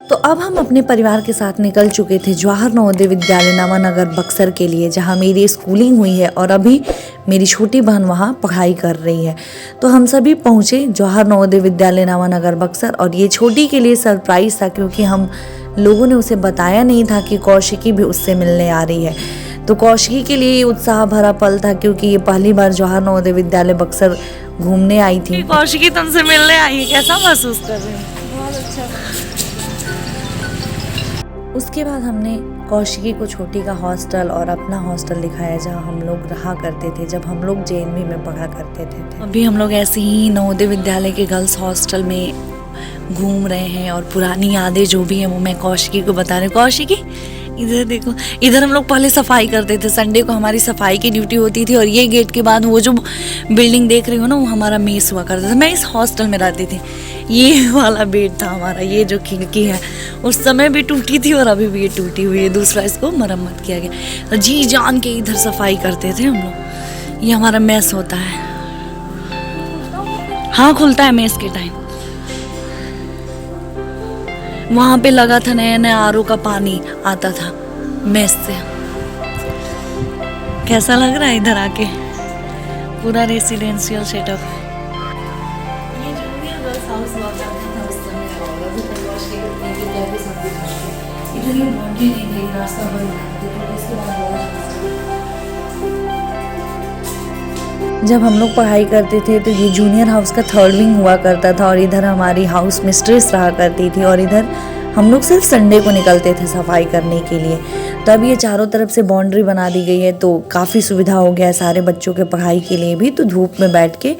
तो अब हम अपने परिवार के साथ निकल चुके थे जवाहर नवोदय विद्यालय नवानगर बक्सर के लिए, जहां मेरी स्कूलिंग हुई है और अभी मेरी छोटी बहन वहां पढ़ाई कर रही है। तो हम सभी पहुंचे जवाहर नवोदय विद्यालय नवानगर बक्सर, और ये छोटी के लिए सरप्राइज था क्योंकि हम लोगों ने उसे बताया नहीं था कि कौशिकी भी उससे मिलने आ रही है। तो कौशिकी के लिए उत्साह भरा पल था क्योंकि ये पहली बार जवाहर नवोदय विद्यालय बक्सर घूमने आई थी। कौशिकी तुमसे मिलने आई है, कैसा महसूस कर रही है? बहुत अच्छा। उसके बाद हमने कौशिकी को छोटी का हॉस्टल और अपना हॉस्टल दिखाया जहाँ हम लोग रहा करते थे जब हम लोग जेएनवी में पढ़ा करते थे। अभी हम लोग ऐसे ही नवोदय विद्यालय के गर्ल्स हॉस्टल में घूम रहे हैं और पुरानी यादें जो भी हैं वो मैं कौशिकी को बता रही हूँ। कौशिकी इधर देखो, इधर हम लोग पहले सफाई करते थे, संडे को हमारी सफाई की ड्यूटी होती थी। और ये गेट के बाद वो जो बिल्डिंग देख रही हो ना, वो हमारा मेस हुआ करता था। मैं इस हॉस्टल में रहती थी। ये वाला बेड था हमारा, ये जो खिड़की है उस समय भी टूटी थी और अभी भी ये टूटी हुई है, दूसरा इसको मरम्मत किया गया। जी जान के इधर सफाई करते थे हम लोग। ये हमारा मेस होता है, हाँ खुलता है मेस के टाइम। वहाँ पे लगा था नया नया आरओ का पानी आता था मेस से। कैसा लग रहा है इधर आके? पूरा रेसिडेंशियल सेटअप है। ये जूनियर गर्ल्स हाउस हुआ करता था उस समय, और अभी तक कौशिकी के लिए भी सब कुछ है। इधर ये बाउंड्री नहीं थी, रास्ता बंद था, तो इसके बाद जब हम लोग पढ़ाई करते थे तो ये जूनियर हाउस का 3rd विंग हुआ करता था और इधर हमारी हाउस मिस्ट्रेस रहा करती थी, और इधर हम लोग सिर्फ संडे को निकलते थे सफाई करने के लिए। तो अब ये चारों तरफ से बाउंड्री बना दी गई है तो काफ़ी सुविधा हो गया है सारे बच्चों के पढ़ाई के लिए भी। तो धूप में बैठ के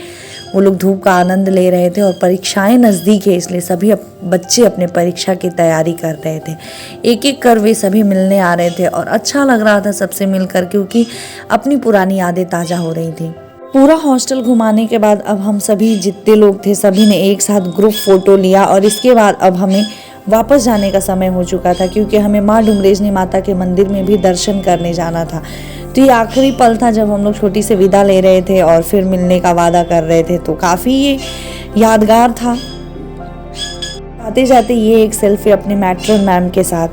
वो लोग धूप का आनंद ले रहे थे, और परीक्षाएं नज़दीक है इसलिए सभी बच्चे अपने परीक्षा की तैयारी कर रहे थे। एक एक कर वे सभी मिलने आ रहे थे और अच्छा लग रहा था सबसे मिलकर, क्योंकि अपनी पुरानी यादें ताज़ा हो रही थी। पूरा हॉस्टल घुमाने के बाद अब हम सभी जितने लोग थे सभी ने एक साथ ग्रुप फोटो लिया, और इसके बाद अब हमें वापस जाने का समय हो चुका था क्योंकि हमें माँ डुमरेजनी माता के मंदिर में भी दर्शन करने जाना था। तो ये आखिरी पल था जब हम लोग छोटी से विदा ले रहे थे और फिर मिलने का वादा कर रहे थे। तो काफ़ी ये यादगार था। आते जाते ये एक सेल्फी अपने मैट्रन मैम के साथ।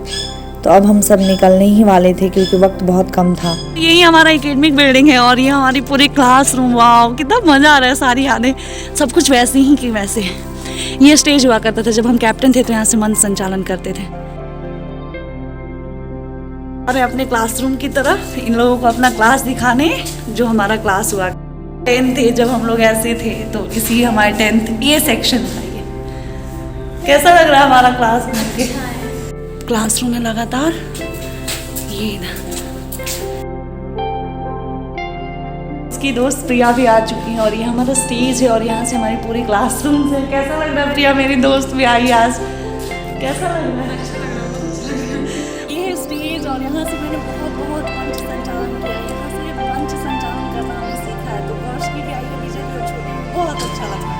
तो अब हम सब निकलने ही वाले थे क्योंकि वक्त बहुत कम था। यही हमारा एकेडमिक बिल्डिंग है और ये हमारी पूरी क्लासरूम। वाह कितना मजा आ रहा है, सारी यादें सब कुछ वैसे ही कि वैसे। ये स्टेज हुआ करता था जब हम कैप्टन थे, तो यहाँ से मंच संचालन करते थे। और अपने क्लासरूम की तरफ इन लोगों को अपना क्लास दिखाने, जो हमारा क्लास हुआ 10th थे जब हम लोग ऐसे थे, तो इसी हमारे 10th ये सेक्शन था। ये कैसा लग रहा है हमारा क्लास घूम के? क्लासरूम में लगातार ये उसकी दोस्त प्रिया भी आ चुकी है, और ये हमारा स्टेज है और यहाँ से हमारी पूरी क्लासरूम है। कैसा लग रहा है प्रिया? मेरी दोस्त भी आई आज। कैसा लग रहा है? ये स्टेज, और यहाँ से मैंने बहुत मंच संचालन किया। यहाँ से मंच संचालन करना हमने सीखा है। तो कौशिकी भी आई है, विजय भी और छोटी, बहुत अच्छा लगा।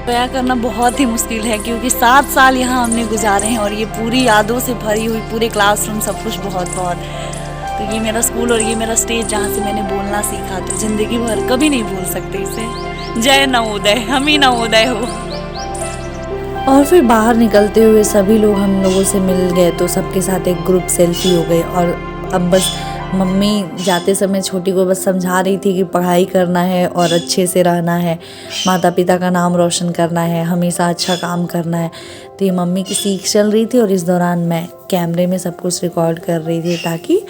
तय करना बहुत ही मुश्किल है क्योंकि 7 साल यहाँ हमने गुजारे हैं और ये पूरी यादों से भरी हुई पूरे क्लासरूम सब कुछ बहुत। तो ये मेरा स्कूल और ये मेरा स्टेज जहाँ से मैंने बोलना सीखा, तो ज़िंदगी भर कभी नहीं भूल सकते इसे। जय नवोदय, हम ही नवोदय हो। और फिर बाहर निकलते हुए सभी लोग हम लोगों से मिल गए, तो सबके साथ एक ग्रुप सेल्फी हो गई। और अब बस मम्मी जाते समय छोटी को बस समझा रही थी कि पढ़ाई करना है और अच्छे से रहना है, माता पिता का नाम रोशन करना है, हमेशा अच्छा काम करना है। तो ये मम्मी की सीख चल रही थी और इस दौरान मैं कैमरे में सब कुछ रिकॉर्ड कर रही थी ताकि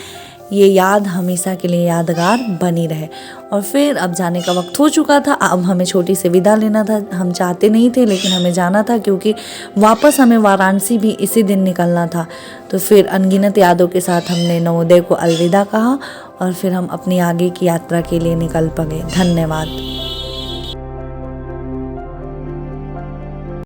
ये याद हमेशा के लिए यादगार बनी रहे। और फिर अब जाने का वक्त हो चुका था। अब हमें छोटी से विदा लेना था। हम चाहते नहीं थे लेकिन हमें जाना था क्योंकि वापस हमें वाराणसी भी इसी दिन निकलना था। तो फिर अनगिनत यादों के साथ हमने नवोदय को अलविदा कहा और फिर हम अपनी आगे की यात्रा के लिए निकल पड़े। धन्यवाद।